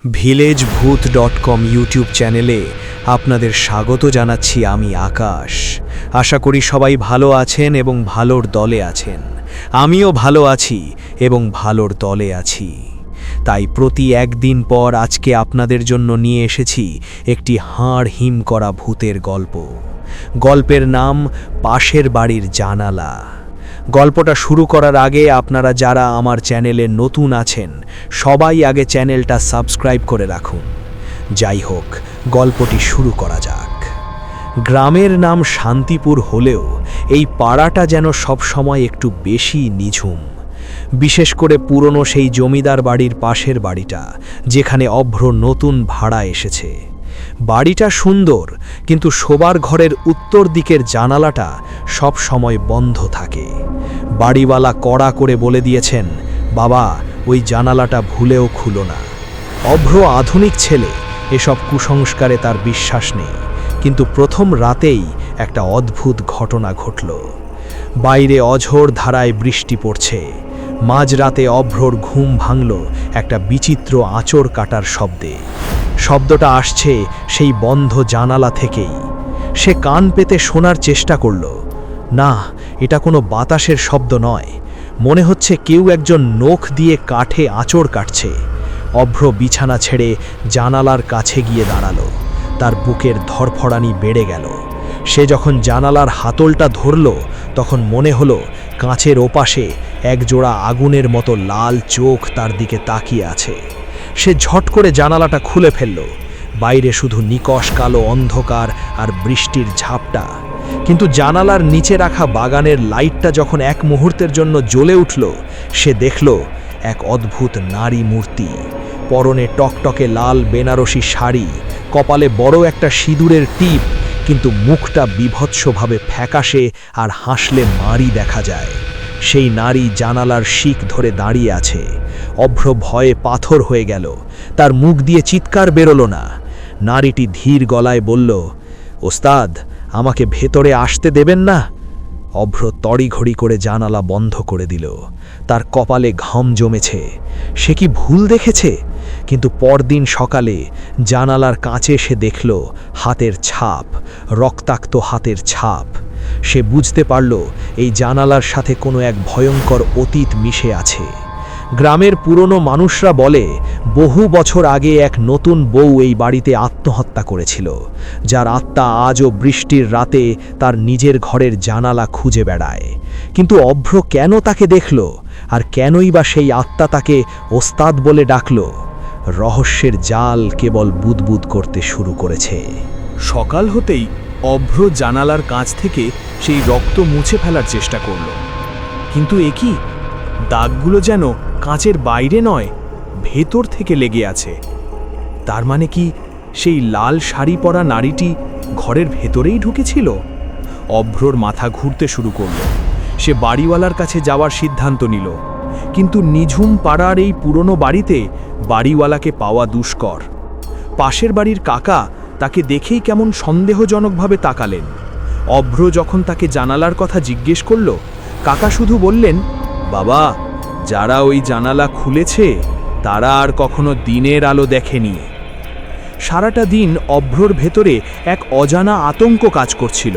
villagebhoot.com YouTube চ্যানেলে আপনাদের স্বাগত জানাচ্ছি আমি আকাশ। আশা করি সবাই ভালো আছেন এবং ভালোর দলে আছেন। আমিও ভালো আছি এবং ভালোর দলে আছি। তাই প্রতি একদিন পর আজকে আপনাদের জন্য নিয়ে এসেছি একটি হাড় হিম করা ভূতের গল্প। গল্পের নাম পাশের বাড়ির জানালা। গল্পটা শুরু করার আগে আপনারা যারা আমার চ্যানেলে নতুন আছেন সবাই আগে চ্যানেলটা সাবস্ক্রাইব করে রাখুন। যাই হোক, গল্পটি শুরু করা যাক। গ্রামের নাম শান্তিপুর হলেও এই পাড়াটা যেন সব সময় একটু বেশি নিঝুম। বিশেষ করে পুরনো সেই জমিদার বাড়ির পাশের বাড়িটা, যেখানে অভ্র নতুন ভাড়া এসেছে। বাড়িটা সুন্দর, কিন্তু শোবার ঘরের উত্তর দিকের জানালাটা সব সময় বন্ধ থাকে। বাড়িওয়ালা কড়া করে বলে দিয়েছেন, বাবা, ওই জানালাটা ভুলেও খুলো না। অভ্র আধুনিক ছেলে, এসব কুসংস্কারে তার বিশ্বাস নেই। কিন্তু প্রথম রাতেই একটা অদ্ভুত ঘটনা ঘটল। বাইরে অঝোর ধারায় বৃষ্টি পড়ছে। মাঝরাতে অভ্রর ঘুম ভাঙল একটা বিচিত্র আঁচড় কাটার শব্দে। শব্দটা আসছে সেই বন্ধ জানালা থেকেই। সে কান পেতে শোনার চেষ্টা করল। না, এটা কোনো বাতাসের শব্দ নয়। মনে হচ্ছে কেউ একজন নখ দিয়ে কাঠে আঁচড় কাটছে। অভ্র বিছানা ছেড়ে জানালার কাছে গিয়ে দাঁড়ালো। তার বুকের ধরফড়ানি বেড়ে গেল। সে যখন জানালার হাতলটা ধরল, তখন মনে হলো কাঁচের ওপাশে একজোড়া আগুনের মতো লাল চোখ তার দিকে তাকিয়ে আছে। সে ঝট করে জানালাটা খুলে ফেলল। বাইরে শুধু নিকষ কালো অন্ধকার আর বৃষ্টির ঝাপটা। কিন্তু জানালার নিচে রাখা বাগানের লাইটটা যখন এক মুহূর্তের জন্য জ্বলে উঠল, সে দেখল এক অদ্ভুত নারী মূর্তি। পরনে টকটকে লাল বেনারসি শাড়ি, কপালে বড় একটা সিঁদুরের টিপ, কিন্তু মুখটা বিভৎসভাবে ফ্যাকাশে, আর হাসলে মারি দেখা যায়। সেই নারী জানালার শিক ধরে দাঁড়িয়ে আছে। অভ্র ভয়ে পাথর হয়ে গেল। তার মুখ দিয়ে চিৎকার বেরোলো না। নারীটি ধীর গলায় বলল, ওস্তাদ, আমাকে ভেতরে আসতে দেবেন না? অভ্র তড়িঘড়ি করে জানালা বন্ধ করে দিল। তার কপালে ঘাম জমেছে। সে কি ভুল দেখেছে? কিন্তু পরদিন সকালে জানালার কাছে সে দেখল হাতের ছাপ, রক্তাক্ত হাতের ছাপ। সে বুঝতে পারল এই জানালার সাথে কোনো এক ভয়ঙ্কর অতীত মিশে আছে। গ্রামের পুরনো মানুষরা বলে বহু বছর আগে এক নতুন বউ এই বাড়িতে আত্মহত্যা করেছিল, যার আত্মা আজও বৃষ্টির রাতে তার নিজের ঘরের জানালা খুঁজে বেড়ায়। কিন্তু অভ্র কেন তাকে দেখল, আর কেনই বা সেই আত্মা তাকে ওস্তাদ বলে ডাকল? রহস্যের জাল কেবল বুদবুদ করতে শুরু করেছে। সকাল হতেই অভ্র জানালার কাছ থেকে সেই রক্ত মুছে ফেলার চেষ্টা করল। কিন্তু একই দাগগুলো যেন কাঁচের বাইরে নয়, ভেতর থেকে লেগে আছে। তার মানে কি সেই লাল শাড়ি পরা নারীটি ঘরের ভেতরেই ঢুকেছিল? অভ্রর মাথা ঘুরতে শুরু করল। সে বাড়িওয়ালার কাছে যাওয়ার সিদ্ধান্ত নিল। কিন্তু নিঝুম পাড়ার এই পুরনো বাড়িতে বাড়িওয়ালাকে পাওয়া দুষ্কর। পাশের বাড়ির কাকা তাকে দেখেই কেমন সন্দেহজনকভাবে তাকালেন। অভ্র যখন তাকে জানালার কথা জিজ্ঞেস করল, কাকা শুধু বললেন, বাবা, যারা ওই জানালা খুলেছে তারা আর কখনো দিনের আলো দেখেনি। সারাটা দিন অভ্রর ভেতরে এক অজানা আতঙ্ক কাজ করছিল।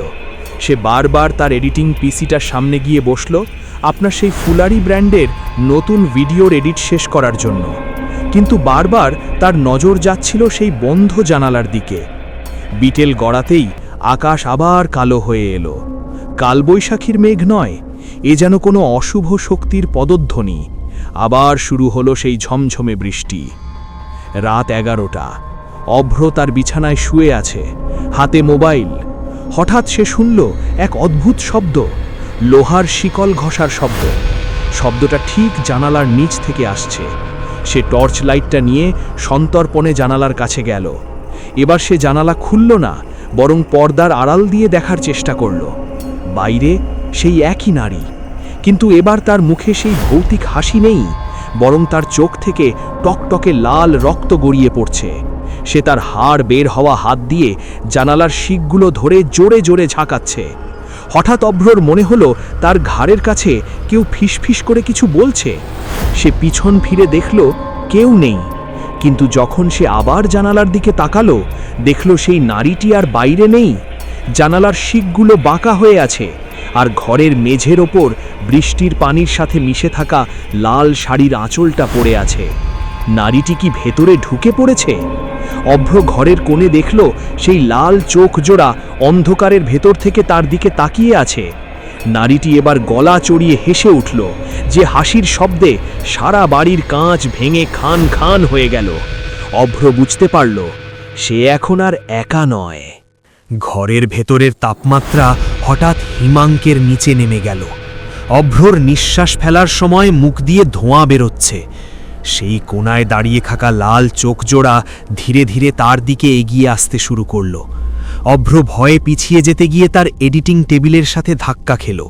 সে বারবার তার এডিটিং পিসিটার সামনে গিয়ে বসল, আপনার সেই ফুলারি ব্র্যান্ডের নতুন ভিডিওর এডিট শেষ করার জন্য। কিন্তু বারবার তার নজর যাচ্ছিল সেই বন্ধ জানালার দিকে। বিকেল গড়াতেই আকাশ আবার কালো হয়ে এলো। কালবৈশাখীর মেঘ নয়, এ যেন কোনো অশুভ শক্তির পদধ্বনি। আবার শুরু হলো সেই ঝমঝমে বৃষ্টি। রাত 11টা। অভ্র তার বিছানায় শুয়ে আছে, হাতে মোবাইল। হঠাৎ সে শুনল এক অদ্ভুত শব্দ, লোহার শিকল ঘষার শব্দ। শব্দটা ঠিক জানালার নিচ থেকে আসছে। সে টর্চ লাইটটা নিয়ে সন্তর্পণে জানালার কাছে গেল। এবার সে জানালা খুলল না, বরং পর্দার আড়াল দিয়ে দেখার চেষ্টা করল। বাইরে সেই একই নারী, কিন্তু এবার তার মুখে সেই ভৌতিক হাসি নেই, বরং তার চোখ থেকে টকটকে লাল রক্ত গড়িয়ে পড়ছে। সে তার হাড় বের হওয়া হাত দিয়ে জানালার শিকগুলো ধরে জোরে জোরে ঝাঁকাচ্ছে। হঠাৎ অভ্রর মনে হলো তার ঘাড়ের কাছে কেউ ফিসফিস করে কিছু বলছে। সে পিছন ফিরে দেখল কেউ নেই, কিন্তু যখন সে আবার জানালার দিকে তাকালো, দেখল সেই নারীটি আর বাইরে নেই। জানালার শিকগুলো বাঁকা হয়ে আছে, আর ঘরের মেঝের ওপর বৃষ্টির পানির সাথে মিশে থাকা লাল শাড়ির আঁচলটা পড়ে আছে। নারীটি কি ভেতরে ঢুকে পড়েছে? অভ্র ঘরের কোণে দেখল সেই লাল চোখ জোড়া অন্ধকারের ভেতর থেকে তার দিকে তাকিয়ে আছে। নারীটি এবার গলা চড়িয়ে হেসে উঠল, যে হাসির শব্দে সারা বাড়ির কাঁচ ভেঙে খান খান হয়ে গেল। অভ্র বুঝতে পারল সে এখন আর একা নয়। ঘরের ভেতরের তাপমাত্রা হঠাৎ হিমাঙ্কের নিচে নেমে গেল। অভ্রর নিঃশ্বাস ফেলার সময় মুখ দিয়ে ধোঁয়া বেরোচ্ছে। সেই কোণায় দাঁড়িয়ে থাকা লাল চোখ জোড়া ধীরে ধীরে তার দিকে এগিয়ে আসতে শুরু করল। অভ্র ভয়ে পিছিয়ে যেতে গিয়ে তার এডিটিং টেবিলের সাথে ধাক্কা খেল।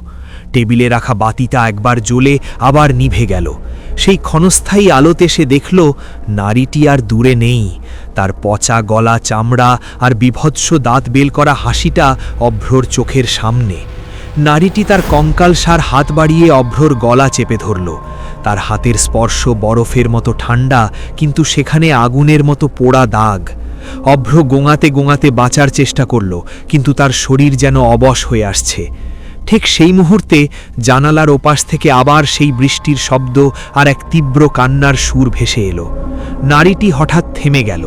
টেবিলে রাখা বাতিটা একবার জ্বলে আবার নিভে গেল। সেই ক্ষণস্থায়ী আলোতে সে দেখল নারীটি আর দূরে নেই। তার পচা গলা চামড়া আর বিভৎস দাঁত বেল করা হাসিটা অভ্রর চোখের সামনে। নারীটি তার কঙ্কালসার হাত বাড়িয়ে অভ্রর গলা চেপে ধরল। তার হাতের স্পর্শ বরফের মতো ঠান্ডা, কিন্তু সেখানে আগুনের মতো পোড়া দাগ। অভ্র গোঙাতে গোঙাতে বাঁচার চেষ্টা করল, কিন্তু তার শরীর যেন অবশ হয়ে আসছে। ঠিক সেই মুহূর্তে জানালার ওপাশ থেকে আবার সেই বৃষ্টির শব্দ আর এক তীব্র কান্নার সুর ভেসে এলো। নারীটি হঠাৎ থেমে গেল।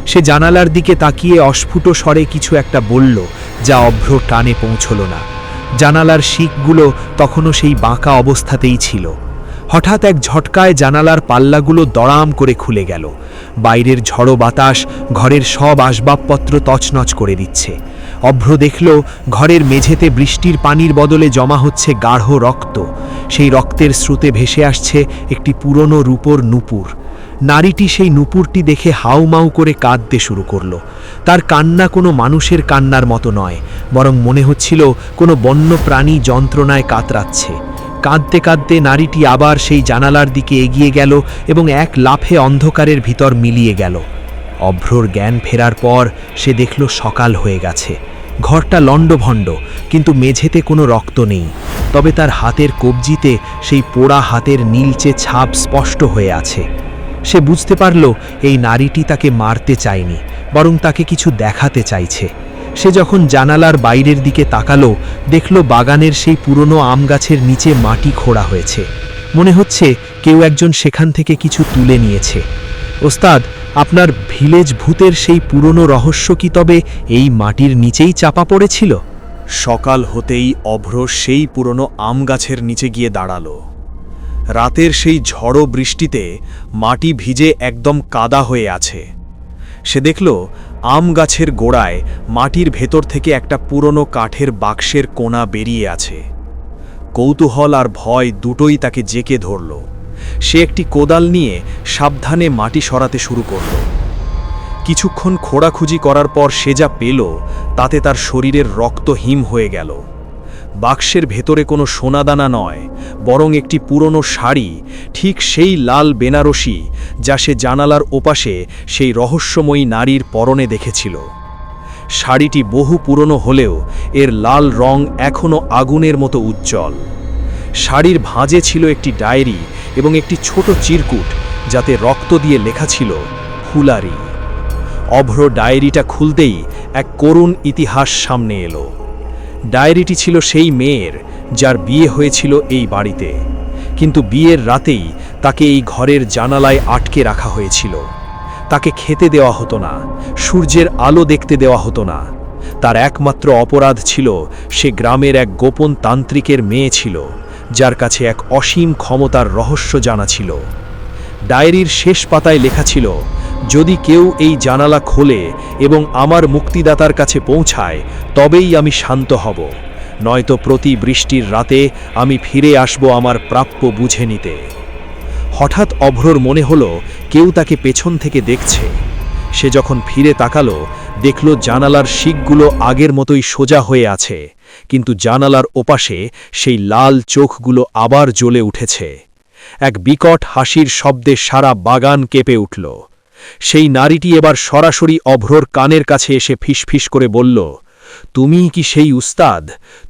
সে জানালার দিকে তাকিয়ে অস্ফুট স্বরে কিছু একটা বলল, যা অভ্র টানে পৌঁছল না। জানালার শিকগুলো তখনও সেই বাঁকা অবস্থাতেই ছিল। হঠাৎ এক ঝটকায় জানালার পাল্লাগুলো দড়াম করে খুলে গেল। বাইরের ঝড়ো বাতাস ঘরের সব আসবাবপত্র তছনছ করে দিচ্ছে। অভ্র দেখল ঘরের মেঝেতে বৃষ্টির পানির বদলে জমা হচ্ছে গাঢ় রক্ত। সেই রক্তের স্রোতে ভেসে আসছে একটি পুরনো রূপোর নূপুর। নারীটি সেই নূপুরটি দেখে হাউমাউ করে কাঁদতে শুরু করল। তার কান্না কোনো মানুষের কান্নার মতো নয়, বরং মনে হচ্ছিল কোনো বন্য প্রাণী যন্ত্রণায় কাতরাচ্ছে। কাঁদতে কাঁদতে নারীটি আবার সেই জানালার দিকে এগিয়ে গেল এবং এক লাফে অন্ধকারের ভিতর মিলিয়ে গেল। অভ্রর জ্ঞান ফেরার পর সে দেখল সকাল হয়ে গেছে। ঘরটা লণ্ডভণ্ড, কিন্তু মেঝেতে কোনো রক্ত নেই। তবে তার হাতের কবজিতে সেই পোড়া হাতের নীলচে ছাপ স্পষ্ট হয়ে আছে। সে বুঝতে পারল এই নারীটি তাকে মারতে চায়নি, বরং তাকে কিছু দেখাতে চাইছে। সে যখন জানালার বাইরের দিকে তাকালো, দেখল বাগানের সেই পুরনো আম গাছের নিচে মাটি খোঁড়া হয়েছে। মনে হচ্ছে কেউ একজন সেখান থেকে কিছু তুলে নিয়েছে। ওস্তাদ, আপনার ভিলেজ ভূতের সেই পুরনো রহস্য কি তবে এই মাটির নিচেই চাপা পড়েছিল? সকাল হতেই অভ্র সেই পুরনো আম গাছের নিচে গিয়ে দাঁড়ালো। রাতের সেই ঝড়ো বৃষ্টিতে মাটি ভিজে একদম কাদা হয়ে আছে। সে দেখল আম গাছের গোড়ায় মাটির ভেতর থেকে একটা পুরনো কাঠের বাক্সের কোণা বেরিয়ে আছে। কৌতূহল আর ভয় দুটোই তাকে জেঁকে ধরল। সে একটি কোদাল নিয়ে সাবধানে মাটি সরাতে শুরু করল। কিছুক্ষণ খোঁড়াখুঁজি করার পর সে যা পেল তাতে তার শরীরের রক্ত হিম হয়ে গেল। বাক্সের ভেতরে কোনো সোনাদানা নয়, বরং একটি পুরনো শাড়ি, ঠিক সেই লাল বেনারসি যা সে জানালার ওপাশে সেই রহস্যময়ী নারীর পরনে দেখেছিল। শাড়িটি বহু পুরনো হলেও এর লাল রং এখনও আগুনের মতো উজ্জ্বল। শাড়ির ভাঁজে ছিল একটি ডায়েরি এবং একটি ছোট চিরকুট, যাতে রক্ত দিয়ে লেখা ছিল ফুলারি। অভ্র ডায়েরিটা খুলতেই এক করুণ ইতিহাস সামনে এলো। ডায়েরিটি ছিল সেই মেয়ের যার বিয়ে হয়েছিল এই বাড়িতে, কিন্তু বিয়ের রাতেই তাকে এই ঘরের জানালায় আটকে রাখা হয়েছিল। তাকে খেতে দেওয়া হতো না, সূর্যের আলো দেখতে দেওয়া হতো না। তার একমাত্র অপরাধ ছিল সে গ্রামের এক গোপন তান্ত্রিকের মেয়ে ছিল, যার কাছে এক অসীম ক্ষমতার রহস্য জানা ছিল। ডায়েরির শেষ পাতায় লেখা ছিল, যদি কেউ এই জানালা খোলে এবং আমার মুক্তিদাতার কাছে পৌঁছায়, তবেই আমি শান্ত হব, নয়তো প্রতি বৃষ্টির রাতে আমি ফিরে আসব আমার প্রাপ্য বুঝে নিতে। হঠাৎ অভ্রর মনে হলো কেউ তাকে পেছন থেকে দেখছে। সে যখন ফিরে তাকালো, দেখল জানালার শিকগুলো আগের মতোই সোজা হয়ে আছে, কিন্তু জানালার ওপাশে সেই লাল চোখগুলো আবার জ্বলে উঠেছে। এক বিকট হাসির শব্দে সারা বাগান কেঁপে উঠল। সেই নারীটি এবার সরাসরি অভ্রর কানের কাছে এসে ফিসফিস করে বলল, তুমিই কি সেই উস্তাদ?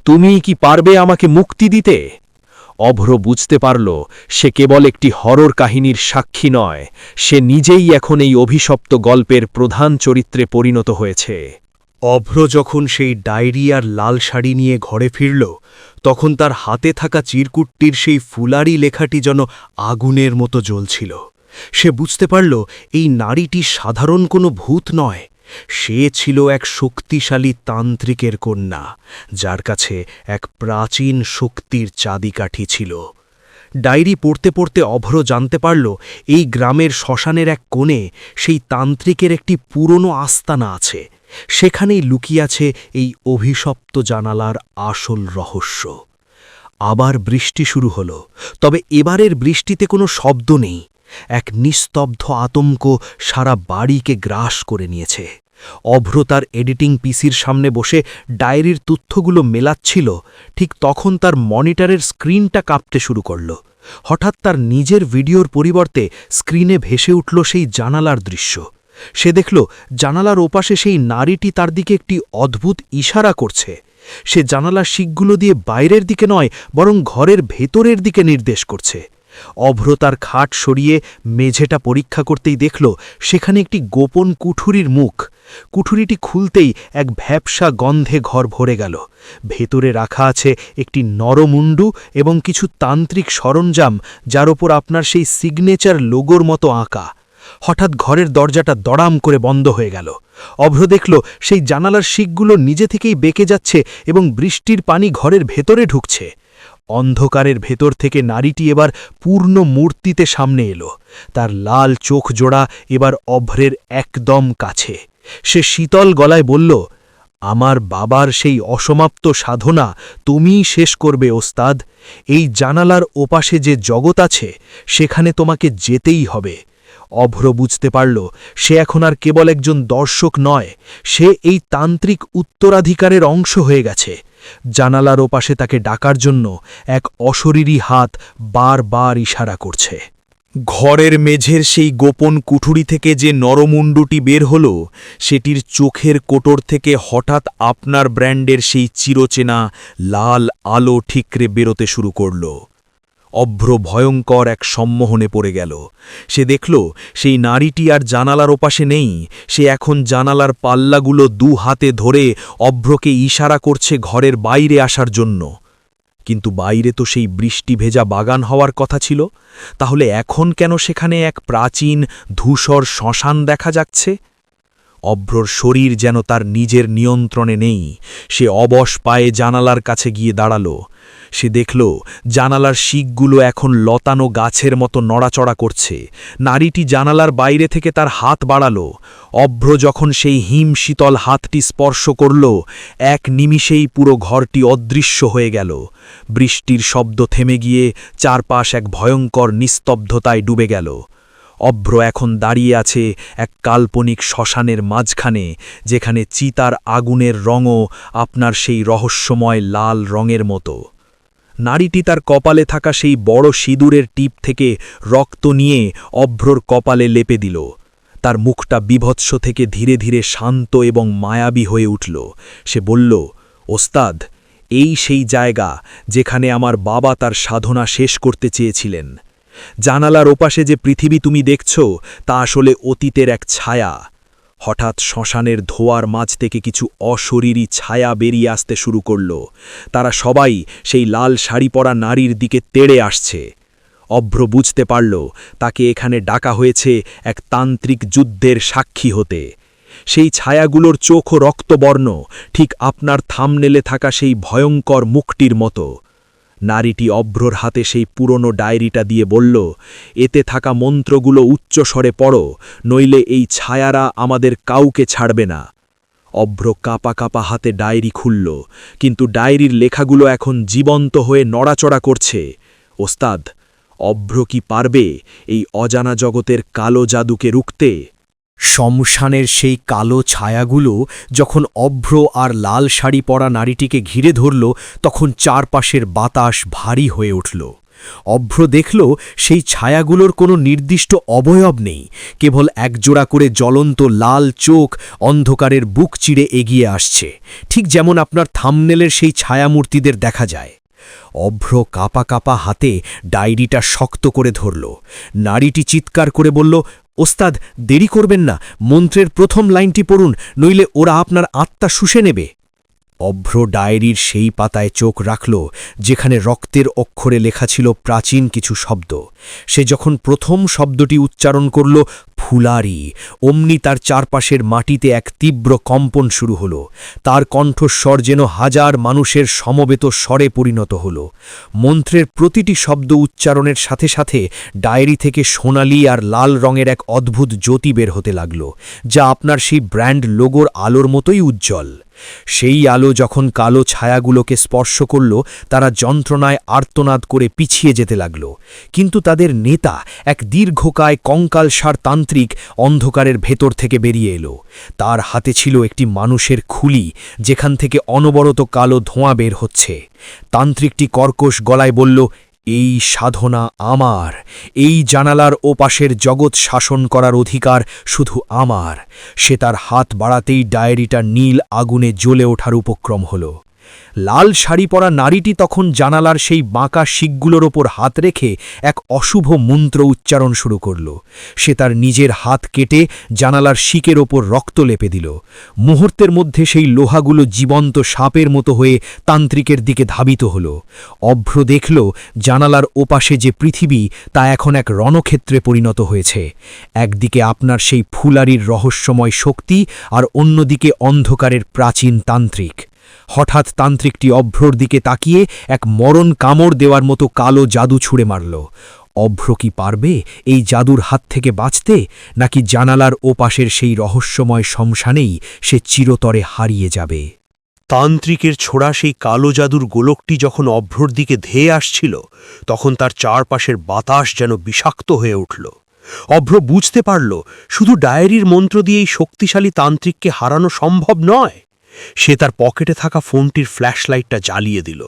তুমিই কি পারবে আমাকে মুক্তি দিতে? অভ্র বুঝতে পারল সে কেবল একটি হরর কাহিনীর সাক্ষী নয়, সে নিজেই এখন এই অভিশপ্ত গল্পের প্রধান চরিত্রে পরিণত হয়েছে। অভ্র যখন সেই ডায়েরি আর লাল শাড়ি নিয়ে ঘরে ফিরল, তখন তার হাতে থাকা চিরকুটটির সেই ফুলারি লেখাটি যেন আগুনের মতো জ্বলছিল। সে বুঝতে পারল এই নারীটি সাধারণ কোনো ভূত নয়, সে ছিল এক শক্তিশালী তান্ত্রিকের কন্যা, যার কাছে এক প্রাচীন শক্তির চাবিকাঠি ছিল। ডায়েরি পড়তে পড়তে অভ্র জানতে পারল এই গ্রামের শ্মশানের এক কোণে সেই তান্ত্রিকের একটি পুরনো আস্তানা আছে। সেখানেই লুকিয়ে আছে এই অভিশপ্ত জানালার আসল রহস্য। আবার বৃষ্টি শুরু হল, তবে এবারের বৃষ্টিতে কোনো শব্দ নেই। এক নিস্তব্ধ আতঙ্ক সারা বাড়িকে গ্রাস করে নিয়েছে। অভ্র তার এডিটিং পিসির সামনে বসে ডায়েরির তথ্যগুলো মেলাচ্ছিল, ঠিক তখন তার মনিটরের স্ক্রিনটা কাঁপতে শুরু করল। হঠাৎ তার নিজের ভিডিওর পরিবর্তে স্ক্রিনে ভেসে উঠল সেই জানালার দৃশ্য। সে দেখল জানালার ওপাশে সেই নারীটি তার দিকে একটি অদ্ভুত ইশারা করছে। সে জানালার শিকগুলো দিয়ে বাইরের দিকে নয়, বরং ঘরের ভেতরের দিকে নির্দেশ করছে। অভ্র তার খাট সরিয়ে মেঝেটা পরীক্ষা করতেই দেখল সেখানে একটি গোপন কুঠুরির মুখ। কুঠুরিটি খুলতেই এক ভ্যাপসা গন্ধে ঘর ভরে গেল। ভেতরে রাখা আছে একটি নরমুণ্ডু এবং কিছু তান্ত্রিক সরঞ্জাম, যার ওপর আপনার সেই সিগনেচার লোগোর মতো আঁকা। হঠাৎ ঘরের দরজাটা দড়াম করে বন্ধ হয়ে গেল। অভ্র দেখল সেই জানালার শিকগুলো নিজে থেকেই বেঁকে যাচ্ছে এবং বৃষ্টির পানি ঘরের ভেতরে ঢুকছে। অন্ধকারের ভেতর থেকে নারীটি এবার পূর্ণ মূর্তিতে সামনে এলো। তার লাল চোখ জোড়া এবার অভ্রের একদম কাছে। সে শীতল গলায় বলল, আমার বাবার সেই অসমাপ্ত সাধনা তুমিই শেষ করবে ওস্তাদ। এই জানালার ওপাশে যে জগৎ আছে সেখানে তোমাকে যেতেই হবে। অভ্র বুঝতে পারল সে এখন আর কেবল একজন দর্শক নয়, সে এই তান্ত্রিক উত্তরাধিকারের অংশ হয়ে গেছে। জানালার ওপাশে তাকে ডাকার জন্য এক অশরীরী হাত বারবার ইশারা করছে। ঘরের মেঝের সেই গোপন কুঠুরি থেকে যে নরমুণ্ডুটি বের হল, সেটির চোখের কোটর থেকে হঠাৎ আপনার ব্র্যান্ডের সেই চিরচেনা লাল আলো ঠিকরে বেরোতে শুরু করল। অভ্র ভয়ঙ্কর এক সম্মোহনে পড়ে গেল। সে দেখল সেই নারীটি আর জানালার ওপাশে নেই, সে এখন জানালার পাল্লাগুলো দু হাতে ধরে অভ্রকে ইশারা করছে ঘরের বাইরে আসার জন্য। কিন্তু বাইরে তো সেই বৃষ্টি ভেজা বাগান হওয়ার কথা ছিল, তাহলে এখন কেন সেখানে এক প্রাচীন ধূসর শ্মশান দেখা যাচ্ছে? অভ্রর শরীর যেন তার নিজের নিয়ন্ত্রণে নেই। সে অবশ পায়ে জানালার কাছে গিয়ে দাঁড়াল। সে দেখল জানালার শিকগুলো এখন লতানো গাছের মতো নড়াচড়া করছে। নারীটি জানালার বাইরে থেকে তার হাত বাড়াল। অভ্র যখন সেই হিমশীতল হাতটি স্পর্শ করল, এক নিমিষেই পুরো ঘরটি অদৃশ্য হয়ে গেল। বৃষ্টির শব্দ থেমে গিয়ে চারপাশ এক ভয়ঙ্কর নিস্তব্ধতায় ডুবে গেল। অভ্র এখন দাঁড়িয়ে আছে এক কাল্পনিক শ্মশানের মাঝখানে, যেখানে চিতার আগুনের রঙও আপনার সেই রহস্যময় লাল রঙের মতো। নারীটি তার কপালে থাকা সেই বড় সিঁদুরের টিপ থেকে রক্ত নিয়ে অভ্রর কপালে লেপে দিল। তার মুখটা বিভৎস থেকে ধীরে ধীরে শান্ত এবং মায়াবী হয়ে উঠল। সে বলল, ওস্তাদ, এই সেই জায়গা যেখানে আমার বাবা তার সাধনা শেষ করতে চেয়েছিলেন। জানালার ওপাশে যে পৃথিবী তুমি দেখছ, তা আসলে অতীতের এক ছায়া। হঠাৎ শ্মশানের ধোয়ার মাঝ থেকে কিছু অশরীরী ছায়া বেরিয়ে আসতে শুরু করল। তারা সবাই সেই লাল শাড়ি পরা নারীর দিকে তেড়ে আসছে। অভ্র বুঝতে পারল তাকে এখানে ডাকা হয়েছে এক তান্ত্রিক যুদ্ধের সাক্ষী হতে। সেই ছায়াগুলোর চোখও রক্তবর্ণ, ঠিক আপনার থামনেলে থাকা সেই ভয়ঙ্কর মুখটির মতো। নারীটি অভ্রর হাতে সেই পুরনো ডায়েরিটা দিয়ে বলল, এতে থাকা মন্ত্রগুলো উচ্চস্বরে পড়ো, নইলে এই ছায়ারা আমাদের কাউকে ছাড়বে না। অভ্র কাঁপা কাঁপা হাতে ডায়েরি খুলল, কিন্তু ডায়েরির লেখাগুলো এখন জীবন্ত হয়ে নড়াচড়া করছে। ওস্তাদ, অভ্র কি পারবে এই অজানা জগতের কালো জাদুকে রুখতে? শ্মশানের সেই কালো ছায়াগুলো যখন অভ্র আর লাল শাড়ি পরা নারীটিকে ঘিরে ধরল, তখন চারপাশের বাতাস ভারী হয়ে উঠল। অভ্র দেখল সেই ছায়াগুলোর কোনো নির্দিষ্ট অবয়ব নেই, কেবল একজোড়া করে জ্বলন্ত লাল চোখ অন্ধকারের বুক চিরে এগিয়ে আসছে, ঠিক যেমন আপনার থামনেলের সেই ছায়ামূর্তিদের দেখা যায়। অভ্র কাপা কাপা হাতে ডায়েরিটা শক্ত করে ধরল। নারীটি চিৎকার করে বলল, ওস্তাদ, দেরি করবেন না, মন্ত্রের প্রথম লাইনটি পড়ুন, নইলে ওরা আপনার আত্মা শুষে নেবে। অভ্র ডায়েরির সেই পাতায় চোখ রাখল যেখানে রক্তের অক্ষরে লেখা ছিল প্রাচীন কিছু শব্দ। সে যখন প্রথম শব্দটি উচ্চারণ করল, ফুলারি, অমনি তার চারপাশের মাটিতে এক তীব্র কম্পন শুরু হল। তার কণ্ঠস্বর যেন হাজার মানুষের সমবেত স্বরে পরিণত হল। মন্ত্রের প্রতিটি শব্দ উচ্চারণের সাথে সাথে ডায়েরি থেকে সোনালি আর লাল রঙের এক অদ্ভুত জ্যোতি বের হতে লাগল, যা আপনার সেই ব্র্যান্ড লোগোর আলোর মতোই উজ্জ্বল। সেই আলো যখন কালো ছায়াগুলোকে স্পর্শ করল, তারা যন্ত্রণায় আর্তনাদ করে পিছিয়ে যেতে লাগল। কিন্তু তাদের নেতা, এক দীর্ঘকায় কঙ্কালসার তান্ত্রিক, অন্ধকারের ভেতর থেকে বেরিয়ে এলো। তার হাতে ছিল একটি মানুষের খুলি, যেখান থেকে অনবরত কালো ধোঁয়া বের হচ্ছে। তান্ত্রিকটি কর্কশ গলায় বলল, এই সাধনা আমার, এই জানালার ওপাশের জগৎ শাসন করার অধিকার শুধু আমার। সে তার হাত বাড়াতেই ডায়েরিটা নীল আগুনে জ্বলে ওঠার উপক্রম হল। লাল শাড়ি পরা নারীটি তখন জানালার সেই বাঁকা শিকগুলোর ওপর হাত রেখে এক অশুভ মন্ত্র উচ্চারণ শুরু করল। সে তার নিজের হাত কেটে জানালার শিকের ওপর রক্ত লেপে দিল। মুহূর্তের মধ্যে সেই লোহাগুলো জীবন্ত সাপের মতো হয়ে তান্ত্রিকের দিকে ধাবিত হল। অভ্র দেখল জানালার ওপাশে যে পৃথিবী, তা এখন এক রণক্ষেত্রে পরিণত হয়েছে। একদিকে আপনার সেই ফুলারির রহস্যময় শক্তি, আর অন্যদিকে অন্ধকারের প্রাচীন তান্ত্রিক। হঠাৎ তান্ত্রিকটি অভ্রর দিকে তাকিয়ে এক মরণ কামড় দেওয়ার মতো কালো জাদু ছুঁড়ে মারল। অভ্র কি পারবে এই জাদুর হাত থেকে বাঁচতে, নাকি জানালার ওপাশের সেই রহস্যময় শ্মশানেই সে চিরতরে হারিয়ে যাবে? তান্ত্রিকের ছোড়া সেই কালো জাদুর গোলকটি যখন অভ্রর দিকে ধেয়ে আসছিল, তখন তার চারপাশের বাতাস যেন বিষাক্ত হয়ে উঠল। অভ্র বুঝতে পারল, শুধু ডায়েরির মন্ত্র দিয়েই শক্তিশালী তান্ত্রিককে হারানো সম্ভব নয়। সে তার পকেটে থাকা ফোনটির ফ্ল্যাশলাইটটা জ্বালিয়ে দিল।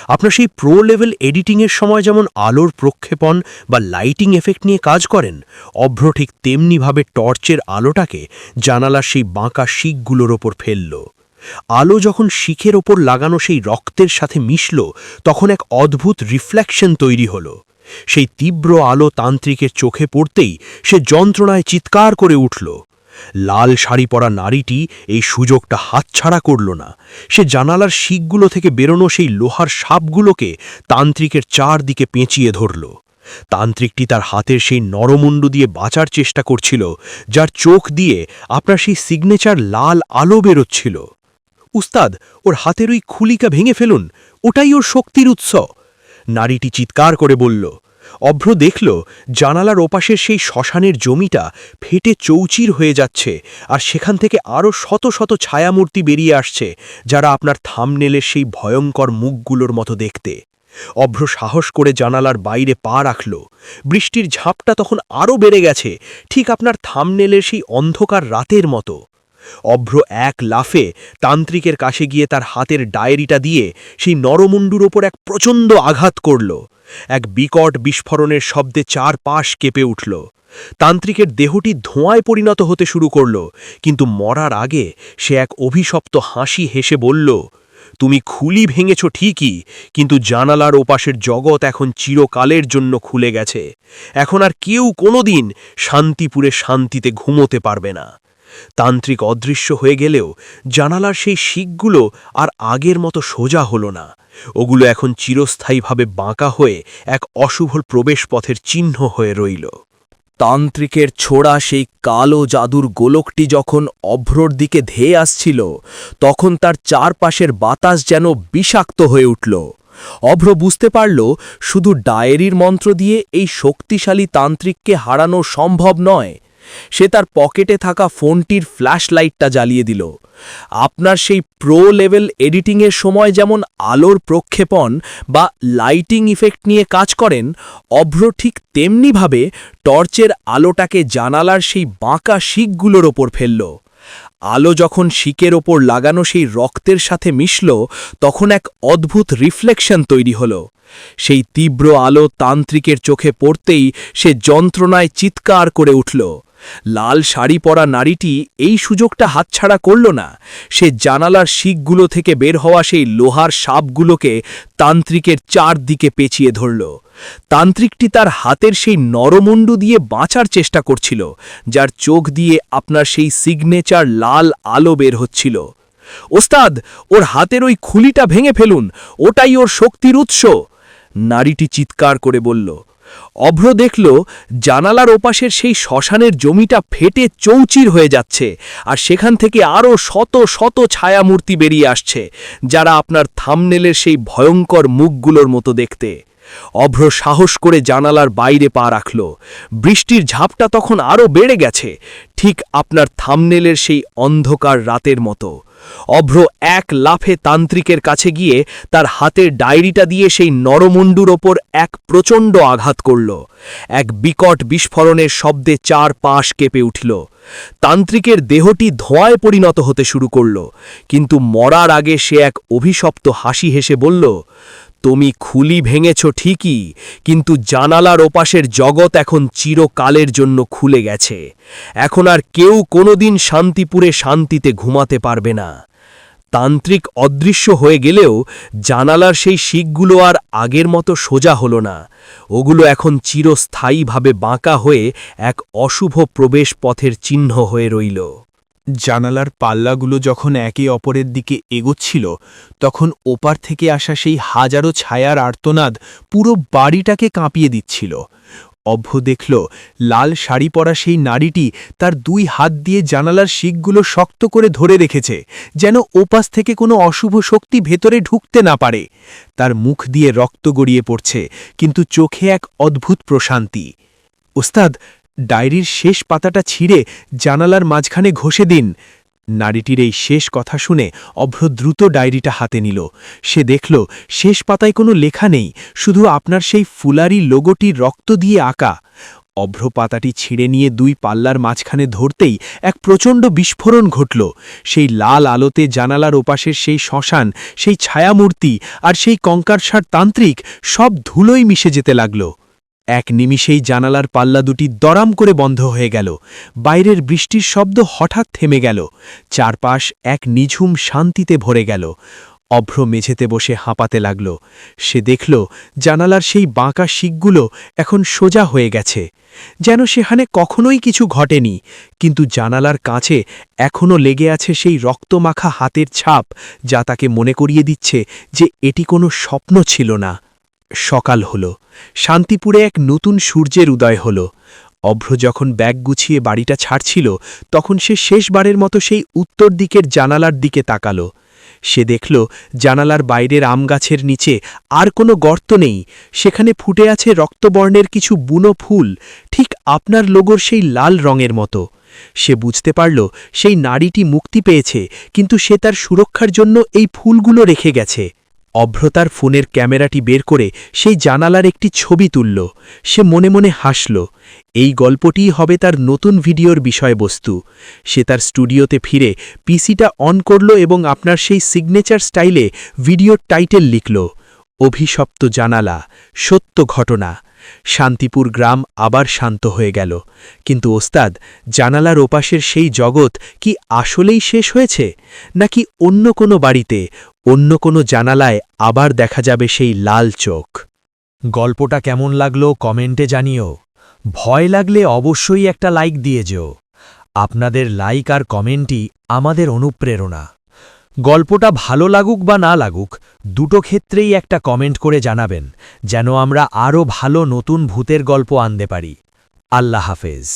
আপনার সেই প্রো লেভেল এডিটিংয়ের সময় যেমন আলোর প্রক্ষেপণ বা লাইটিং এফেক্ট নিয়ে কাজ করেন, অভ্র ঠিক তেমনিভাবে টর্চের আলোটাকে জানালার সেই বাঁকা শিকগুলোর ওপর ফেলল। আলো যখন শিখের ওপর লাগানো সেই রক্তের সাথে মিশল, তখন এক অদ্ভুত রিফ্লেকশন তৈরি হল। সেই তীব্র আলো তান্ত্রিকের চোখে পড়তেই সে যন্ত্রণায় চিৎকার করে উঠল। লাল শাড়ি পরা নারীটি এই সুযোগটা হাতছাড়া করল না। সে জানালার শিকগুলো থেকে বেরোনো সেই লোহার সাপগুলোকে তান্ত্রিকের চারদিকে পেঁচিয়ে ধরল। তান্ত্রিকটি তার হাতের সেই নরমুণ্ডু দিয়ে বাঁচার চেষ্টা করছিল, যার চোখ দিয়ে আপনার সেই সিগনেচার লাল আলো বেরোচ্ছিল। উস্তাদ, ওর হাতের ওই খুলিকা ভেঙে ফেলুন, ওটাই ওর শক্তির উৎস, নারীটি চিৎকার করে বলল। অভ্র দেখল জানালার ওপাশের সেই শ্মশানের জমিটা ফেটে চৌচির হয়ে যাচ্ছে, আর সেখান থেকে আরও শত শত ছায়ামূর্তি বেরিয়ে আসছে, যারা আপনার থামনেলের সেই ভয়ঙ্কর মুখগুলোর মতো দেখতে। অভ্র সাহস করে জানালার বাইরে পা রাখল। বৃষ্টির ঝাপটা তখন আরও বেড়ে গেছে, ঠিক আপনার থামনেলের সেই অন্ধকার রাতের মতো। অভ্র এক লাফে তান্ত্রিকের কাছে গিয়ে তার হাতের ডায়েরিটা দিয়ে সেই নরমুণ্ডুর ওপর এক প্রচণ্ড আঘাত করল। এক বিকট বিস্ফোরণের শব্দে চারপাশ কেঁপে উঠল। তান্ত্রিকের দেহটি ধোঁয়ায় পরিণত হতে শুরু করল, কিন্তু মরার আগে সে এক অভিশপ্ত হাসি হেসে বলল, তুমি খুলি ভেঙেছ ঠিকই, কিন্তু জানালার ওপাশের জগৎ এখন চিরকালের জন্য খুলে গেছে। এখন আর কেউ কোনোদিন শান্তিপুরে শান্তিতে ঘুমোতে পারবে না। তান্ত্রিক অদৃশ্য হয়ে গেলেও জানালার সেই শিকগুলো আর আগের মতো সোজা হলো না। ওগুলো এখন চিরস্থায়ীভাবে বাঁকা হয়ে এক অশুভ প্রবেশপথের চিহ্ন হয়ে রইল। তান্ত্রিকের ছোড়া সেই কালো জাদুর গোলকটি যখন অভ্রর দিকে ধেয়ে আসছিল, তখন তার চারপাশের বাতাস যেন বিষাক্ত হয়ে উঠল। অভ্র বুঝতে পারল, শুধু ডায়েরির মন্ত্র দিয়ে এই শক্তিশালী তান্ত্রিককে হারানো সম্ভব নয়। সে তার পকেটে থাকা ফোনটির ফ্ল্যাশলাইটটা জ্বালিয়ে দিল। আপনার সেই প্রো লেভেল এডিটিংয়ের সময় যেমন আলোর প্রক্ষেপণ বা লাইটিং ইফেক্ট নিয়ে কাজ করেন, অভ্র ঠিক তেমনিভাবে টর্চের আলোটাকে জানালার সেই বাঁকা শিকগুলোর ওপর ফেলল। আলো যখন শিকের ওপর লাগানো সেই রক্তের সাথে মিশল, তখন এক অদ্ভুত রিফ্লেকশন তৈরি হল। সেই তীব্র আলো তান্ত্রিকের চোখে পড়তেই সে যন্ত্রণায় চিৎকার করে উঠল। লাল শাড়ি পরা নারীটি এই সুযোগটা হাতছাড়া করল না। সে জানালার শিকগুলো থেকে বের হওয়া সেই লোহার সাপগুলোকে তান্ত্রিকের চারদিকে পেঁচিয়ে ধরল। তান্ত্রিকটি তার হাতের সেই নরমুণ্ডু দিয়ে বাঁচার চেষ্টা করছিল, যার চোখ দিয়ে আপনার সেই সিগনেচার লাল আলো বের হচ্ছিল। ওস্তাদ, ওর হাতের ওই খুলিটা ভেঙে ফেলুন, ওটাই ওর শক্তির উৎস, নারীটি চিৎকার করে বলল। অভ্র দেখল জানালার ওপাশের সেই শ্মশানের জমিটা ফেটে চৌচির হয়ে যাচ্ছে, আর সেখান থেকে আরও শত শত ছায়ামূর্তি বেরিয়ে আসছে, যারা আপনার থামনেলের সেই ভয়ঙ্কর মুখগুলোর মতো দেখতে। অভ্র সাহস করে জানালার বাইরে পা রাখল। বৃষ্টির ঝাপটা তখন আরও বেড়ে গেছে, ঠিক আপনার থামনেলের সেই অন্ধকার রাতের মতো। অভ্র এক লাফে তান্ত্রিকের কাছে গিয়ে তার হাতের ডায়েরিটা দিয়ে সেই নরমুণ্ডুর ওপর এক প্রচণ্ড আঘাত করল। এক বিকট বিস্ফোরণের শব্দে চারপাশ কেঁপে উঠল। তান্ত্রিকের দেহটি ধোঁয়ায় পরিণত হতে শুরু করল, কিন্তু মরার আগে সে এক অভিশপ্ত হাসি হেসে বলল, তুমি খুলি ভেঙেছ ঠিকই, কিন্তু জানালার ওপাশের জগৎ এখন চিরকালের জন্য খুলে গেছে। এখন আর কেউ কোনোদিন শান্তিপুরে শান্তিতে ঘুমাতে পারবে না। তান্ত্রিক অদৃশ্য হয়ে গেলেও জানালার সেই শিকগুলো আর আগের মতো সোজা হলো না। ওগুলো এখন চিরস্থায়ীভাবে বাঁকা হয়ে এক অশুভ প্রবেশ পথের চিহ্ন হয়ে রইল। জানালার পাল্লাগুলো যখন একে অপরের দিকে এগোচ্ছিল, তখন ওপার থেকে আসা সেই হাজারো ছায়ার আর্তনাদ পুরো বাড়িটাকে কাঁপিয়ে দিচ্ছিল। অভ্র দেখল লাল শাড়ি পরা সেই নারীটি তার দুই হাত দিয়ে জানালার শিকগুলো শক্ত করে ধরে রেখেছে, যেন ওপাশ থেকে কোনো অশুভ শক্তি ভেতরে ঢুকতে না পারে। তার মুখ দিয়ে রক্ত গড়িয়ে পড়ছে, কিন্তু চোখে এক অদ্ভুত প্রশান্তি। ওস্তাদ, ডায়েরির শেষ পাতাটা ছিঁড়ে জানালার মাঝখানে ঘষে দিন। নারীটির এই শেষ কথা শুনে অভ্র দ্রুত ডায়েরিটা হাতে নিল। সে দেখল শেষ পাতায় কোনো লেখা নেই, শুধু আপনার সেই ফুলারি লোগোটি রক্ত দিয়ে আঁকা। অভ্র পাতাটি ছিঁড়ে নিয়ে দুই পাল্লার মাঝখানে ধরতেই এক প্রচণ্ড বিস্ফোরণ ঘটল। সেই লাল আলোতে জানালার ওপাশের সেই শ্মশান, সেই ছায়ামূর্তি আর সেই কঙ্কারসার তান্ত্রিক সব ধুলোই মিশে যেতে লাগল। এক নিমিষেই জানালার পাল্লা দুটি দরাম করে বন্ধ হয়ে গেল। বাইরের বৃষ্টির শব্দ হঠাৎ থেমে গেল। চারপাশ এক নিঝুম শান্তিতে ভরে গেল। অভ্র মেঝেতে বসে হাঁপাতে লাগল। সে দেখল জানালার সেই বাঁকা শিকগুলো এখন সোজা হয়ে গেছে, যেন সেখানে কখনোই কিছু ঘটেনি। কিন্তু জানালার কাছে এখনও লেগে আছে সেই রক্তমাখা হাতের ছাপ, যা তাকে মনে করিয়ে দিচ্ছে যে এটি কোনো স্বপ্ন ছিল না। সকাল হল। শান্তিপুরে এক নতুন সূর্যের উদয় হল। অভ্র যখন ব্যাগ গুছিয়ে বাড়িটা ছাড়ছিল, তখন সে শেষবারের মতো সেই উত্তর দিকের জানালার দিকে তাকাল। সে দেখল জানালার বাইরের আম গাছের নিচে আর কোনো গর্ত নেই, সেখানে ফুটে আছে রক্তবর্ণের কিছু বুনো ফুল, ঠিক আপনার লোগোর সেই লাল রঙের মতো। সে বুঝতে পারল সেই নারীটি মুক্তি পেয়েছে, কিন্তু সে তার সুরক্ষার জন্য এই ফুলগুলো রেখে গেছে। অভ্র তার ফোনের ক্যামেরাটি বের করে সেই জানালার একটি ছবি তুলল। সে মনে মনে হাসল। এই গল্পটিই হবে তার নতুন ভিডিওর বিষয়বস্তু। সে তার স্টুডিওতে ফিরে পিসিটা অন করল এবং আপনার সেই সিগনেচার স্টাইলে ভিডিওর টাইটেল লিখল, অভিশপ্ত জানালা, সত্য ঘটনা। শান্তিপুর গ্রাম আবার শান্ত হয়ে গেল। কিন্তু ওস্তাদ, জানালার ওপাশের সেই জগৎ কি আসলেই শেষ হয়েছে, নাকি অন্য কোনো বাড়িতে, অন্য কোনো জানালায় আবার দেখা যাবে সেই লাল চোখ? গল্পটা কেমন লাগলো কমেন্টে জানিও। ভয় লাগলে অবশ্যই একটা লাইক দিয়ে যেও। আপনাদের লাইক আর কমেন্টই আমাদের অনুপ্রেরণা। গল্পটা ভালো লাগুক বা না লাগুক, দুটো ক্ষেত্রেই একটা কমেন্ট করে জানাবেন, যেন আমরা আরও ভালো নতুন ভূতের গল্প আনতে পারি। আল্লাহ হাফেজ।